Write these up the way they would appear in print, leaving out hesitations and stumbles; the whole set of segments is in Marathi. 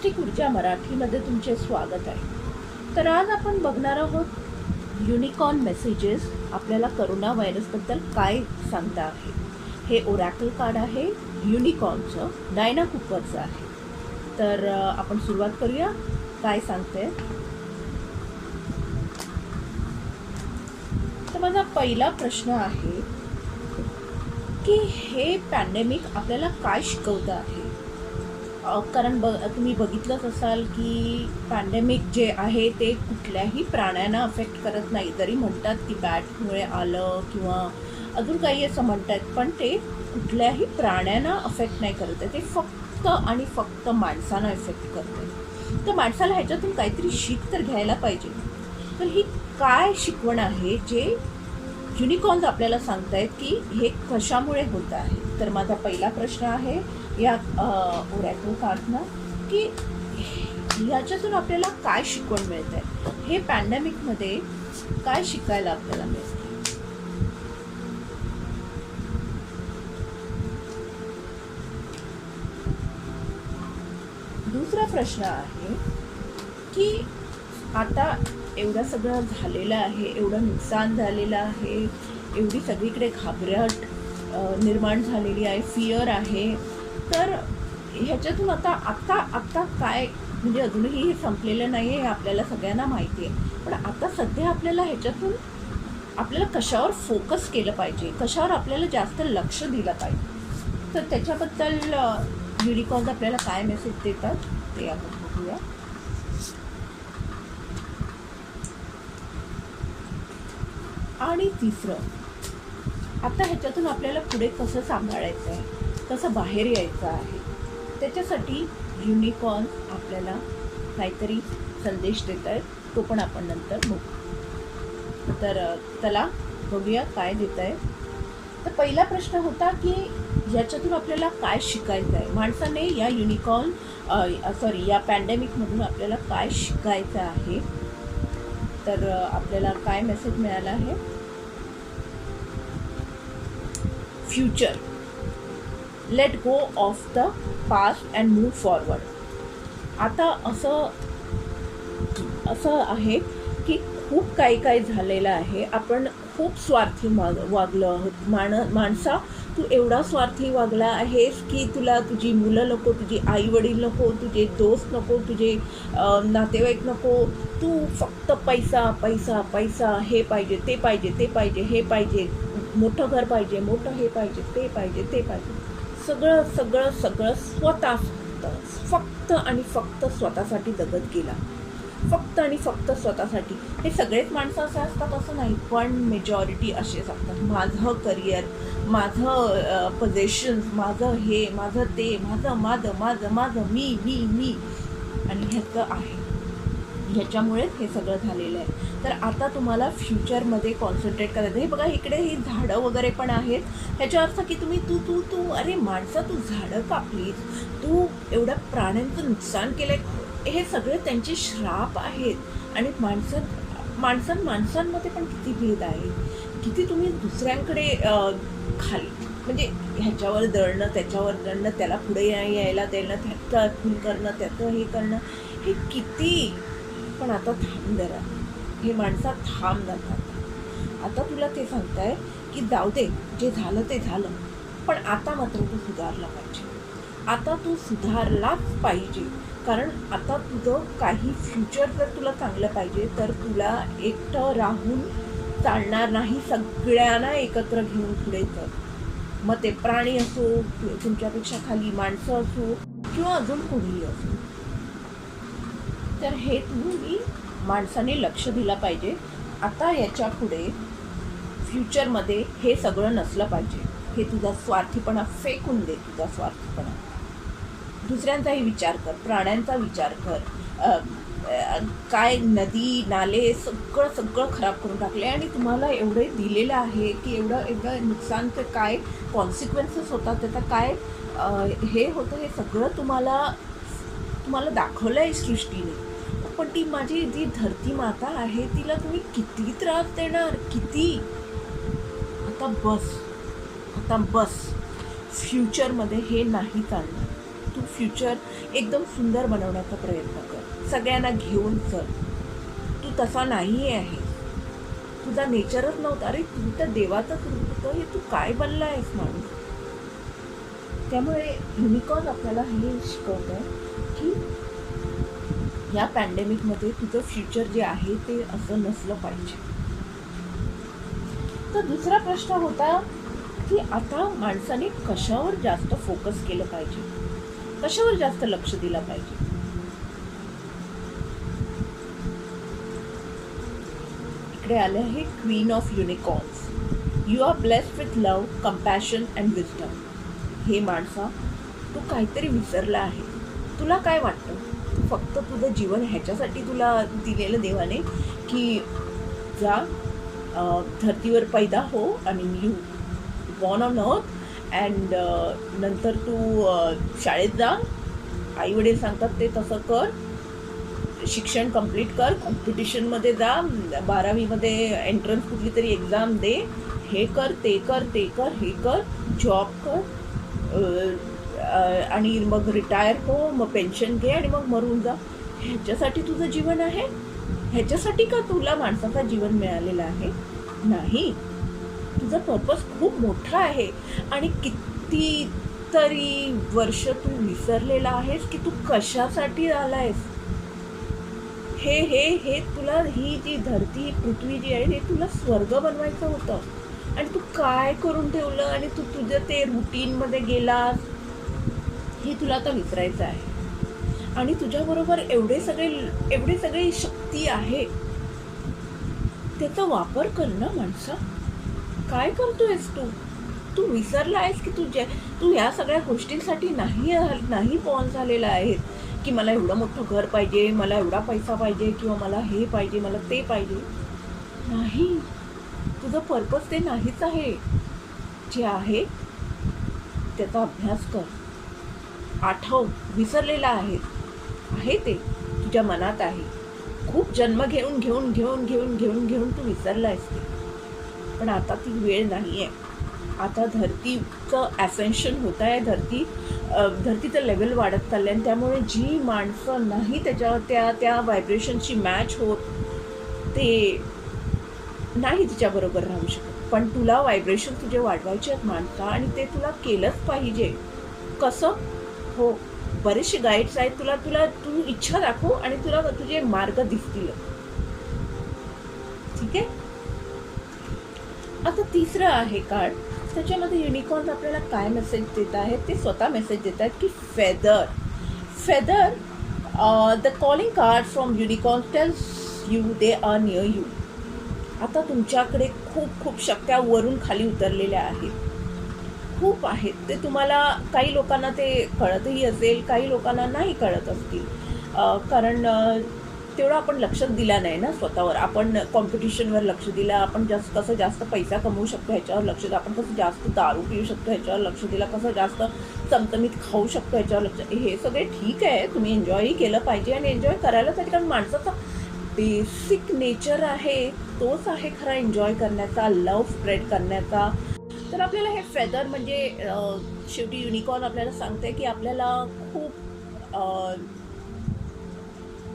पौष्टिक ऊर्जा मराठीमध्ये तुमचे स्वागत आहे. तर आज आपण बघणार आहोत युनिकॉर्न मेसेजेस आपल्याला करोना व्हायरसबद्दल काय सांगता आहे. हे ओरॅकल कार्ड आहे युनिकॉर्नचं, डायना कुपरचं आहे. तर आपण सुरुवात करूया. काय सांगते. तर माझा पहिला प्रश्न आहे की हे पॅन्डेमिक आपल्याला काय शिकवतं आहे. कारण तुम्ही बघितलंच असाल की पॅन्डेमिक जे आहे ते कुठल्याही प्राण्यांना अफेक्ट करत नाही. जरी म्हणतात की बॅटमुळे आलं किंवा अजून काही असं म्हणतात, पण ते कुठल्याही प्राण्यांना अफेक्ट नाही करत आहे. ते फक्त आणि फक्त माणसांना इफेक्ट करते. तर माणसाला ह्याच्यातून काहीतरी शिक तर घ्यायला पाहिजे. तर ही काय शिकवण आहे जे युनिकॉर्न्स आपल्याला सांगतायत की हे कशामुळे होत आहे. तर माझा पहिला प्रश्न आहे या ओरॅकल कार्डनं की ह्याच्यातून आपल्याला काय शिकवण मिळत आहे. हे पॅन्डेमिकमध्ये काय शिकायला आपल्याला मिळतं. दुसरा प्रश्न आहे की आता एवढं सगळं झालेलं आहे, एवढं नुकसान झालेलं आहे, एवढी सगळीकडे घाबरट निर्माण झालेली आहे, फिअर आहे. तर ह्याच्यातून आता काय, म्हणजे अजूनही हे संपलेलं नाही आहे, हे आपल्याला सगळ्यांना माहिती आहे. पण आता सध्या आपल्याला ह्याच्यातून आपल्याला कशावर फोकस केलं पाहिजे, कशावर आपल्याला जास्त लक्ष दिलं पाहिजे. तर त्याच्याबद्दल युनिकॉर्न्स आपल्याला काय मेसेज देतात ते आपण बघूया. आणि तिसरं, आता ह्याच्यातून आपल्याला पुढे कसं सांभाळायचं आहे, कसं बाहेर यायचं आहे, त्याच्यासाठी युनिकॉर्न आपल्याला काहीतरी संदेश देत आहेत. तो पण आपण नंतर बघू. तर चला बघूया काय देत आहे. तर पहिला प्रश्न होता की याच्यातून आपल्याला काय शिकायचं आहे. माणसाने या या पॅन्डेमिकमधून आपल्याला काय शिकायचं आहे. तर आपल्याला काय मेसेज मिळाला आहे. Future, let go of the past and move forward. आता असं आहे की खूप काही झालेलं आहे. आपण खूप स्वार्थी वागलो आहोत. माणसा, तू एवढा स्वार्थी वागला आहेस की तुला तुझी मुलं नको, तुझी आई वडील नको, तुझे दोस्त नको, तुझे नातेवाईक नको. तू फक्त पैसा पैसा पैसा, हे पाहिजे ते पाहिजे ते पाहिजे हे पाहिजे, मोठं घर पाहिजे, मोठं हे पाहिजे ते पाहिजे ते पाहिजे. सगळं सगळं सगळं स्वतः फक्त आणि फक्त स्वतःसाठी जगत गेला. फक्त आणि फक्त स्वतःसाठी. हे सगळेच माणसं असे असतात असं नाही, पण मेजॉरिटी असेच असतात. माझं करिअर, माझं पोझिशन्स, माझं हे, माझं ते, माझं माझं माझं माझं मी मी मी आणि ह्याचं आहे. ह्याच्यामुळेच हे सगळं झालेलं आहे. तर आता तुम्हाला फ्युचरमध्ये कॉन्सन्ट्रेट करायचं. हे बघा, इकडे ही झाडं वगैरे पण आहेत. ह्याचा अर्थ की तुम्ही तू अरे माणसा, तू झाडं कापलीस, तू एवढ्या प्राण्यांचं नुकसान केलं, हे सगळे त्यांचे श्राप आहेत. आणि माणसांमध्ये पण किती भेद आहे. किती तुम्ही दुसऱ्यांकडे खाली, म्हणजे ह्याच्यावर दळणं, त्याच्यावर दळणं, त्याला पुढे यायला द्यायला, त्याचं खून करणं, त्याचं हे करणं, हे किती. पण आता थांब जरा, हे माणसा थांब जातात. आता तुला ते सांगताय की जाऊ दे, जे झालं ते झालं, पण आता मात्र तू सुधारला पाहिजे. आता तू सुधारलाच पाहिजे. कारण आता तुझं काही फ्युचर जर तुला चांगलं पाहिजे तर तुला एकटं राहून चालणार नाही. सगळ्यांना एकत्र घेऊन पुढे चल. मग ते प्राणी असो, तुमच्यापेक्षा खाली माणसं असो किंवा अजून कोणीही असो. तर हे तुम्ही माणसाने लक्ष दिलं पाहिजे. आता याच्या पुढे फ्युचरमध्ये हे सगळं नसलं पाहिजे. हे तुझा स्वार्थीपणा फेकून दे. तुझा स्वार्थीपणा, दुसऱ्यांचाही विचार कर, प्राण्यांचा विचार कर. काय नदी नाले सगळं खराब करून टाकले आणि तुम्हाला एवढे दिलेलं आहे की एवढं नुकसानचं काय कॉन्सिक्वेन्सेस होतात, त्याचा काय हे होतं, हे सगळं तुम्हाला दाखवलं आहे सृष्टीने. पण ती माझी जी धरती माता आहे तिला तुम्ही किती त्रास देणार, किती. आता बस. फ्युचरमध्ये हे नाही चालणार. तू फ्युचर एकदम सुंदर बनवण्याचा प्रयत्न कर, सगळ्यांना घेऊन चल. तू तसा नाही आहे, तुझा नेचरच नव्हता. अरे तू तर देवाचंच रूप होतं, हे तू काय बनला आहेस माणूस. त्यामुळे युनिकॉर्न आपल्याला हे शिकवत आहे की या पॅन्डेमिकमध्ये तुझं फ्युचर जे आहे ते असं नसलं पाहिजे. तर दुसरा प्रश्न होता की आता माणसाने कशावर जास्त फोकस केलं पाहिजे, कशावर जास्त लक्ष दिलं पाहिजे. इकडे आले आहे queen of unicorns. You are blessed with love, compassion and wisdom. हे माणसा, तू काहीतरी विसरला आहे. तुला काय वाटतं, तू फक्त तुझं जीवन ह्याच्यासाठी तुला दिलेलं देवाने की जा धरतीवर पैदा हो आणि you born on earth and नंतर तू शाळेत जा, आई वडील सांगतात ते तसं कर, शिक्षण कंप्लीट कर, कॉम्पिटिशनमध्ये जा, 12वीमध्ये एंट्रन्स कुठली तरी एक्झाम दे, हे कर, ते कर, ते कर, हे कर, जॉब कर आणि मग रिटायर हो, मग पेन्शन घे आणि मग मरून जा. ह्याच्यासाठी तुझं जीवन आहे? ह्याच्यासाठी का तुला माणसाचं जीवन मिळालेलं आहे? नाही. तुझा पर्पज खूप मोठा आहे आणि कितीतरी वर्ष तू विसरलेला आहेस की तू कशासाठी आलायस. हे हे हे तुला ही जी धरती पृथ्वी जी आहे हे तुला स्वर्ग बनवायचं होतं आणि तू काय करून ठेवलं आणि तू तुझं ते रुटीनमध्ये गेलास हे तुला आता विसरायचं आहे. आणि तुझ्याबरोबर एवढे सगळे शक्ती आहे, त्याचा वापर कर ना माणसा. काय करतोयस तू विसरला आहेस की तू ह्या सगळ्या गोष्टींसाठी नाही बॉर्न झालेला आहेस की मला एवढं मोठं घर पाहिजे, मला एवढा पैसा पाहिजे किंवा मला हे पाहिजे, मला ते पाहिजे. नाही, तुझं पर्पज ते नाहीच आहे. जे आहे त्याचा अभ्यास कर, आठव. विसरलेला आहे ते तुझ्या मनात आहे. खूप जन्म घेऊन घेऊन घेऊन घेऊन घेऊन घेऊन तू विसरला आहेस ते. पण आता ती वेळ नाही आहे. आता धरतीचं ॲसेन्शन होत आहे, धरतीचं लेवल वाढत चाललं आहे. त्यामुळे जी माणसं नाही त्याच्यावर त्या व्हायब्रेशनशी मॅच होत, ते नाही तिच्याबरोबर राहू शकत. पण तुला व्हायब्रेशन तुझे वाढवायचे आहेत माणसा आणि ते तुला केलंच पाहिजे. कसं? हो, बरेचसे गाईड्स आहेत. तू इच्छा दाखव आणि तुला तुझे मार्ग दिसतील. ठीक आहे. आता तिसरं आहे कार्ड. त्याच्यामध्ये युनिकॉर्न आपल्याला काय मेसेज देत आहेत, ते स्वतः मेसेज देत आहेत की feather the calling card from unicorn tells you they are near you. आता तुमच्याकडे खूप शक्त्या वरून खाली उतरलेल्या आहेत, खूप आहेत. ते तुम्हाला, काही लोकांना ते कळतही असेल, काही लोकांना नाही कळत असतील. कारण तेवढं आपण लक्षच दिला नाही ना स्वतःवर. आपण कॉम्पिटिशनवर लक्ष दिलं, आपण कसं जास्त पैसा कमवू शकतो ह्याच्यावर लक्ष दिलं, आपण कसं जास्त दारू पिऊ शकतो ह्याच्यावर लक्ष दिलं, कसं जास्त चमचमीत खाऊ शकतो ह्याच्यावर लक्ष. हे सगळे ठीक आहे, तुम्ही एन्जॉयही केलं पाहिजे आणि एन्जॉय करायलाच आहे. कारण माणसाचा बेसिक नेचर आहे, तोच आहे खरा एन्जॉय करण्याचा, लव्ह स्प्रेड करण्याचा. तर आपल्याला हे फेदर म्हणजे शेवटी युनिकॉर्न आपल्याला सांगते की आपल्याला खूप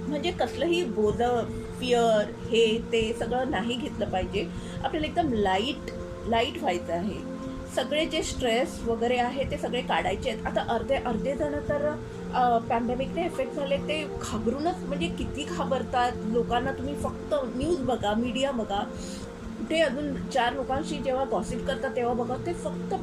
म्हणजे कसलंही बोधं, फिअर, हे ते सगळं नाही घेतलं पाहिजे. आपल्याला एकदम लाईट व्हायचं आहे. सगळे जे स्ट्रेस वगैरे आहे ते सगळे काढायचे आहेत. आता अर्धे जण तर पॅन्डेमिकने इफेक्ट झाले ते घाबरूनच, म्हणजे किती घाबरतात लोकांना. तुम्ही फक्त न्यूज बघा, मीडिया बघा, कुठे अजून 4 लोकांशी जेव्हा गॉसिप करतात तेव्हा बघा, ते फक्त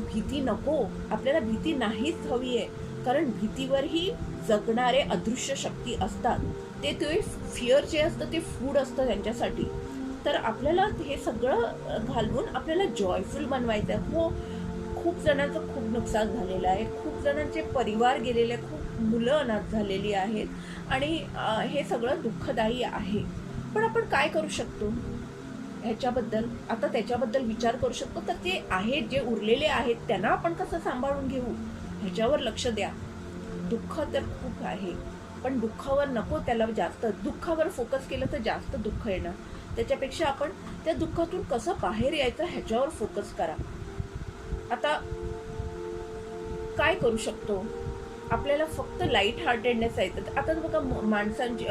भीती नको. आपल्याला भीती नाहीच हवी आहे. कारण भीतीवरही जगणारे अदृश्य शक्ती असतात. ते फिअर जे असतं ते फूड असतं त्यांच्यासाठी. तर आपल्याला हे सगळं घालवून आपल्याला जॉयफुल बनवायचं आहे. हो, खूप जणांचं खूप नुकसान झालेलं आहे, खूप जणांचे परिवार गेलेले, खूप मुलं अनाथ झालेली आहेत आणि हे सगळं दुःखदायी आहे. पण आपण काय करू शकतो ह्याच्याबद्दल? आता त्याच्याबद्दल विचार करू शकतो. तर ते आहेत, जे उरलेले आहेत त्यांना आपण कसं सांभाळून घेऊ ह्याच्यावर लक्ष द्या. दुःख तर खूप आहे, पण दुःखावर नको, त्याला जास्त दुःखावर फोकस केलं तर जास्त दुःख येणार. त्याच्यापेक्षा आपण त्या दुःखातून कसं बाहेर यायचं ह्याच्यावर फोकस करा. आता काय करू शकतो? आपल्याला फक्त लाईट हार्टेडनेस येतात. आता बघा माणसांचे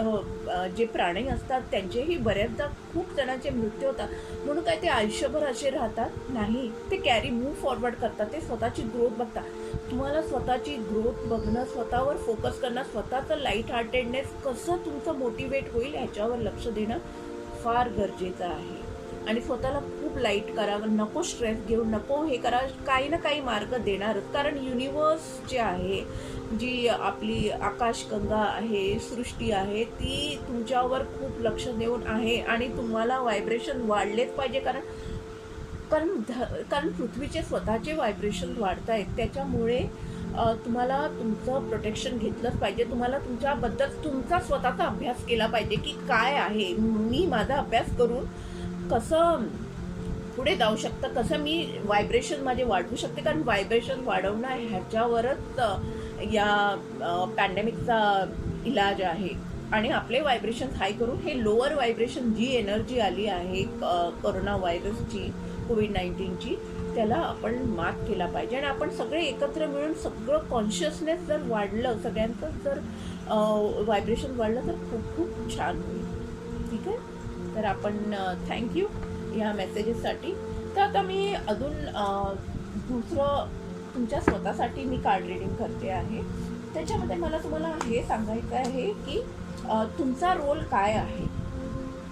जे प्राणी असतात त्यांचेही बऱ्याचदा खूप जणांचे मृत्यू होतात. म्हणून काय ते आयुष्यभर असे राहतात नाही, ते कॅरी मूव्ह फॉरवर्ड करतात, ते स्वतःची ग्रोथ बघतात. तुम्हाला स्वतःची ग्रोथ बघणं, स्वतःवर फोकस करणं, स्वतःचं लाईट हार्टेडनेस कसं तुमचं मोटिवेट होईल ह्याच्यावर लक्ष देणं फार गरजेचं आहे. आणि स्वतःला खूप लाईट करावं, नको स्ट्रेस घेऊ, नको हे करा, काही ना काही मार्ग देणारच. कारण युनिवर्स जे आहे, जी आपली आकाशगंगा आहे, सृष्टी आहे, ती तुमच्यावर खूप लक्ष देऊन आहे आणि तुम्हाला व्हायब्रेशन वाढलेच पाहिजे. कारण कारण कारण पृथ्वीचे स्वतःचे व्हायब्रेशन वाढत आहेत. त्याच्यामुळे तुम्हाला तुमचं प्रोटेक्शन घेतलंच पाहिजे. तुम्हाला तुमच्याबद्दल तुमचा स्वतःचा अभ्यास केला पाहिजे की काय आहे, मी माझा अभ्यास करून कसं पुढे जाऊ शकतं, कसं मी व्हायब्रेशन माझे वाढवू शकते. कारण व्हायब्रेशन वाढवणं ह्याच्यावरच या पॅन्डेमिकचा इलाज आहे. आणि आपले व्हायब्रेशन हाय करून हे लोअर व्हायब्रेशन जी एनर्जी आली आहे कोरोना व्हायरसची, कोविड-19ची, त्याला आपण मात केला पाहिजे. आणि आपण सगळे एकत्र मिळून सगळं कॉन्शियसनेस जर वाढलं, सगळ्यांचं जर व्हायब्रेशन वाढलं तर खूप खूप छान होईल. ठीक आहे, तर आपण थँक्यू ह्या मेसेजेससाठी. तर आता मी अजून दुसरं तुमच्या स्वतःसाठी मी कार्ड रिडिंग करते आहे. त्याच्यामध्ये मला तुम्हाला हे सांगायचं आहे की तुमचा रोल काय आहे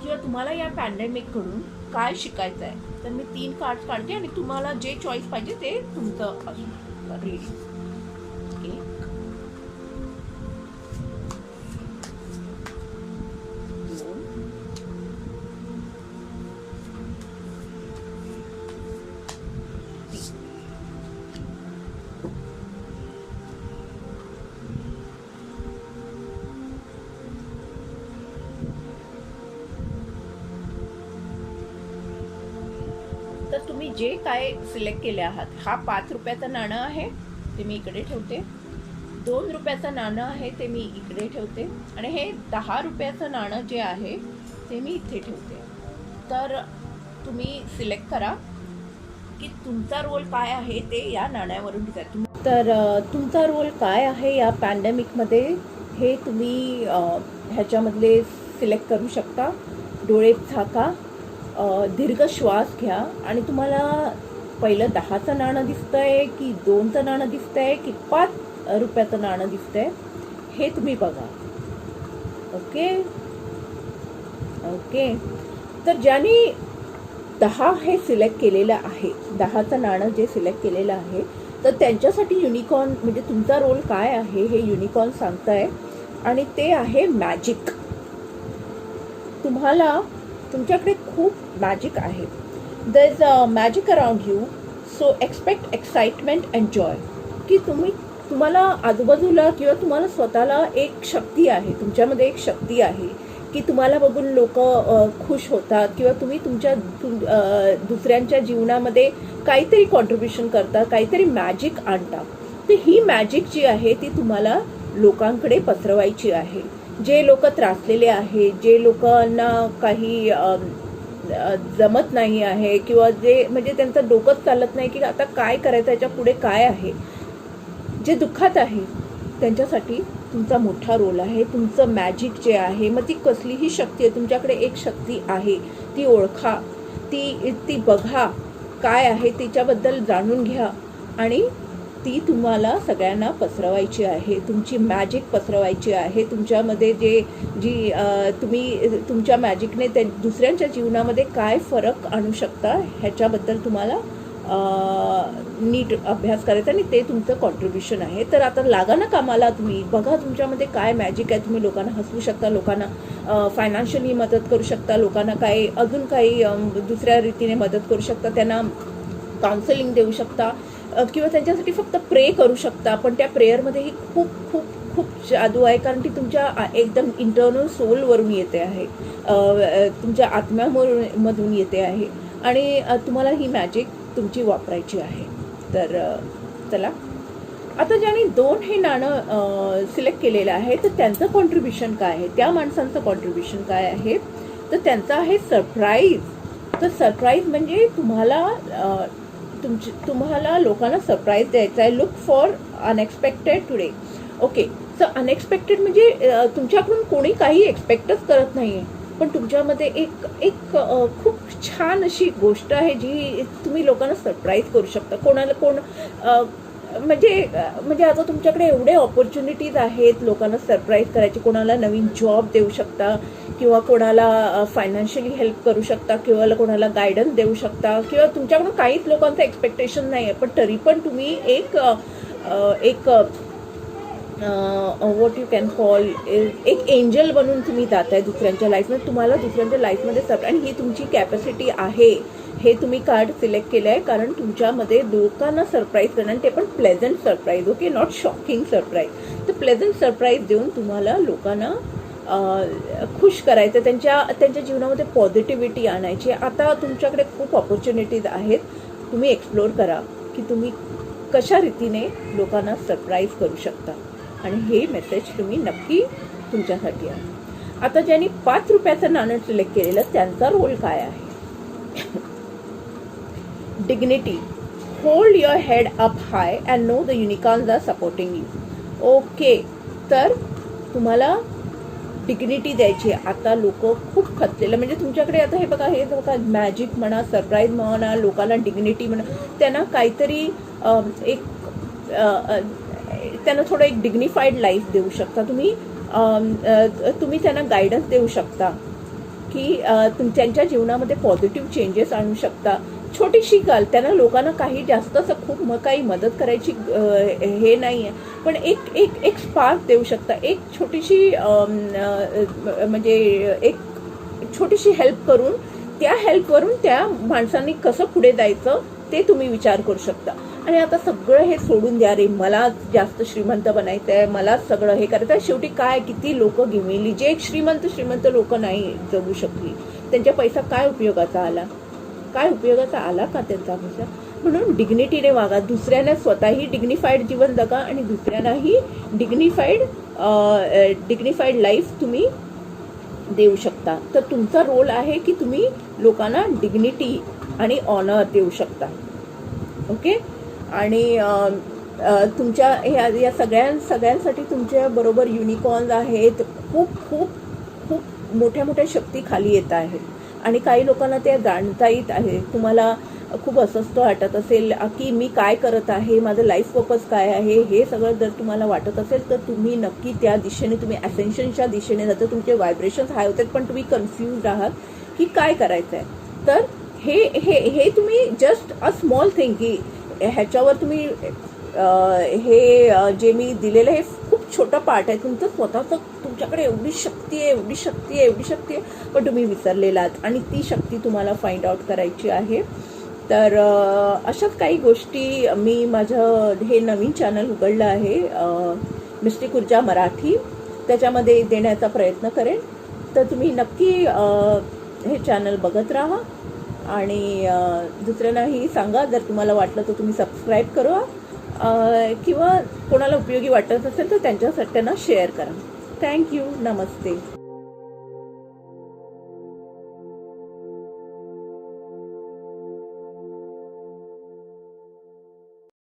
किंवा तुम्हाला या पॅन्डेमिककडून काय शिकायचं आहे. तर मी 3 कार्ड्स काढते आणि तुम्हाला जे चॉईस पाहिजे ते तुमचं रीडिंग. ओके, तर तुम्ही जे काय सिलेक्ट केले आहात, हा 5 रुपयाचं नाणं आहे, ते मी इकडे ठेवते. 2 रुपयाचं नाणं आहे, ते मी इकडे ठेवते. आणि हे 10 रुपयाचं नाणं जे आहे ते मी इथे ठेवते. तर तुम्ही सिलेक्ट करा की तुमचा रोल काय आहे ते या नाण्यावरून डिसाईड. तर तुमचा रोल काय आहे या पॅन्डेमिकमध्ये हे तुम्ही ह्याच्यामधले सिलेक्ट करू शकता. डोळे झाका, दीर्घ श्वास घ्या आणि तुम्हाला पहिलं 10चं नाणं दिसतंय की 2चं नाणं दिसतंय की 5 रुपयाचं नाणं दिसतंय हे तुम्ही बघा. ओके ओके, तर ज्यांनी 10 हे सिलेक्ट केलेलं आहे, 10चं नाणं जे सिलेक्ट केलेलं आहे, तर त्यांच्यासाठी युनिकॉर्न म्हणजे तुमचा रोल काय आहे हे युनिकॉर्न सांगताय. आणि ते आहे मॅजिक. तुमच्याकडे खूप मॅजिक आहे. There is magic around you, so expect excitement and joy. की तुम्हाला आजूबाजूला किंवा तुम्हाला स्वतःला एक शक्ती आहे, तुमच्यामध्ये एक शक्ती आहे की तुम्हाला बघून लोक खुश होतात किंवा तुम्ही तुमच्या दुसऱ्यांच्या जीवनामध्ये काहीतरी कॉन्ट्रीब्युशन करता, काहीतरी मॅजिक आणता. तर ही मॅजिक जी आहे ती तुम्हाला लोकांकडे पसरवायची आहे. जे लोक त्रासलेले आहे, जे लोकांना काही जमत नाही आहे किंवा जे म्हणजे त्यांचं डोकंच चालत नाही की आता काय करायचं, याच्या पुढे काय आहे, जे दुःखात आहे, त्यांच्यासाठी तुमचा मोठा रोल आहे. तुमचं मॅजिक जे आहे, मग ती कसलीही शक्ती आहे, तुमच्याकडे एक शक्ती आहे, ती ओळखा, ती बघा काय आहे, तिच्याबद्दल जाणून घ्या आणि ती तुम्हाला सगळ्यांना पसरवायची आहे. तुमची मॅजिक पसरवायची आहे. तुमच्यामध्ये जी तुम्ही तुमच्या मॅजिकने दुसऱ्यांच्या जीवनामध्ये काय फरक आणू शकता ह्याच्याबद्दल तुम्हाला नीट अभ्यास करायचा आणि ते तुमचं कॉन्ट्रीब्युशन आहे. तर आता लागा ना कामाला, तुम्ही बघा तुमच्यामध्ये काय मॅजिक आहे. तुम्ही लोकांना हसवू शकता, लोकांना फायनान्शियली मदत करू शकता, लोकांना काही अजून काही दुसऱ्या रीतीने मदत करू शकता, त्यांना काउन्सिलिंग देऊ शकता किंवा त्यांच्यासाठी फक्त प्रे करू शकता. पण त्या प्रेयरमध्येही खूप खूप खूप जादू आहे, कारण ती तुमच्या एकदम इंटरनल सोलवरून येते आहे, तुमच्या आत्म्यामधून येते आहे आणि तुम्हाला ही मॅजिक तुमची वापरायची आहे. तर चला, आता ज्याने 2 हे नाणं सिलेक्ट केलेलं आहे तर त्यांचं कॉन्ट्रीब्युशन काय आहे, त्या माणसांचं कॉन्ट्रीब्युशन काय आहे, तर त्यांचं आहे सरप्राईज. तर सरप्राईज म्हणजे तुम्हाला लोकांना सरप्राईज द्यायचा आहे. Look for unexpected today. Okay. So unexpected म्हणजे तुमच्याकडून कोणी काही एक्सपेक्टच करत नाही आहे, पण तुमच्यामध्ये एक एक खूप छान अशी गोष्ट आहे जी तुम्ही लोकांना सरप्राईज करू शकता. कोणाला कोण म्हणजे आता तुमच्याकडे एवढे ऑपॉर्च्युनिटीज आहेत लोकांना सरप्राईज करायची. कोणाला नवीन जॉब देऊ शकता, किंवा कोणाला फायनान्शियली हेल्प करू शकता, किंवा कोणाला गायडन्स देऊ शकता, किंवा तुमच्याकडून काहीच लोकांचं एक्सपेक्टेशन नाही आहे, पण तरी पण तुम्ही एक व्हॉट यू कॅन कॉल एक एंजल बनून तुम्ही जाताय दुसऱ्यांच्या लाईफमध्ये. तुम्हाला दुसऱ्यांच्या लाईफमध्ये आणि ही तुमची कॅपॅसिटी आहे. हे तुम्ही कार्ड सिलेक्ट केलं आहे कारण तुमच्यामध्ये लोकांना सरप्राईज करणं, आणि ते पण pleasant surprise. Okay, not shocking surprise. तर प्लेझंट सरप्राईज देऊन तुम्हाला लोकांना खुश करायचं, त्यांच्या जीवनामध्ये पॉझिटिव्हिटी आणायची. आता तुमच्याकडे खूप ऑपॉर्च्युनिटीज आहेत. तुम्ही एक्सप्लोर करा की तुम्ही कशा रीतीने लोकांना सरप्राईज करू शकता, आणि हे मेसेज तुम्ही नक्की तुमच्यासाठी आहे. आता ज्यांनी 5 रुपयाचं नाणं सिलेक्ट केलेलं त्यांचा रोल काय आहे? Dignity. Hold your head up high and know the unicorns are supporting you. Okay, तर तुम्हाला डिग्निटी द्यायची. आता लोक खूप खचलेलं, म्हणजे तुमच्याकडे आता हे बघा मॅजिक म्हणा, सरप्राईज म्हणा, लोकांना डिग्निटी म्हणा, त्यांना काहीतरी एक त्यांना थोडं एक डिग्निफाईड लाईफ देऊ शकता तुम्ही. तुम्ही त्यांना गायडन्स देऊ शकता की त्यांच्या जीवनामध्ये पॉझिटिव्ह चेंजेस आणू शकता. छोटीशी गल, त्यांना लोकांना काही जास्त असं खूप काही मदत करायची हे नाही आहे, पण एक स्पार्क देऊ शकता. एक छोटीशी म्हणजे एक छोटीशी हेल्प करून, त्या हेल्पवरून त्या माणसांनी कसं पुढे जायचं ते तुम्ही विचार करू शकता. आणि आता सगळं हे सोडून द्या रे, मला जास्त श्रीमंत बनायचं आहे, मला सगळं हे करायचं आहे. शेवटी काय, किती लोक गिमेली, जे एक श्रीमंत लोक नाही जगू शकली, त्यांच्या पैसा काय उपयोगाचा आला? काय उपयोगाचा आला का त्यांचा पैसा? म्हणून डिग्निटीने वागा. दुसऱ्यांना स्वतःही डिग्निफाईड जीवन जगा आणि दुसऱ्यांनाही डिग्निफाईड लाईफ तुम्ही देऊ शकता. तर तुमचा रोल आहे की तुम्ही लोकांना डिग्निटी आणि ऑनर देऊ शकता. ओके, आणि तुमच्या या सगळ्यांसाठी तुमच्या बरोबर युनिकॉर्न्स आहेत. खूप खूप खूप मोठ्या मोठ्या शक्ती खाली येत आहेत, आणि काही लोकांना ते जाणता येत आहे. तुम्हाला खूप अस्वस्थ वाटत असेल की मी काय करत आहे, माझं लाईफ पर्पज काय आहे, हे सगळं जर तुम्हाला वाटत असेल तर तुम्ही नक्की त्या दिशेने, तुम्ही ॲसेन्शनच्या दिशेने जाता. तुमचे व्हायब्रेशन्स हाय होतात, पण तुम्ही कन्फ्यूज आहात की काय करायचं आहे. तर हे तुम्ही जस्ट अ स्मॉल थिंग, की ह्याच्यावर तुम्ही हे जे मी दिलेलं हे खूप छोटं पार्ट आहे. तुमचं स्वतःचं, तुमच्याकडे एवढी शक्ती आहे, पण तुम्ही विसरलेला आहात, आणि ती शक्ती तुम्हाला फाइंड आउट करायची आहे. तर अशाच काही गोष्टी मी माझं हे नवीन चॅनल उघडलं आहे मिस्टिक ऊर्जा मराठी, त्याच्यामध्ये देण्याचा प्रयत्न करेन. तर तुम्ही नक्की हे चॅनल बघत राहा, आणि दुसऱ्यांनाही सांगा. जर तुम्हाला वाटलं तर तुम्ही सबस्क्राईब करा, किंवा कोणाला उपयोगी वाटत असेल तर त्यांना शेअर करा. थँक्यू. नमस्ते.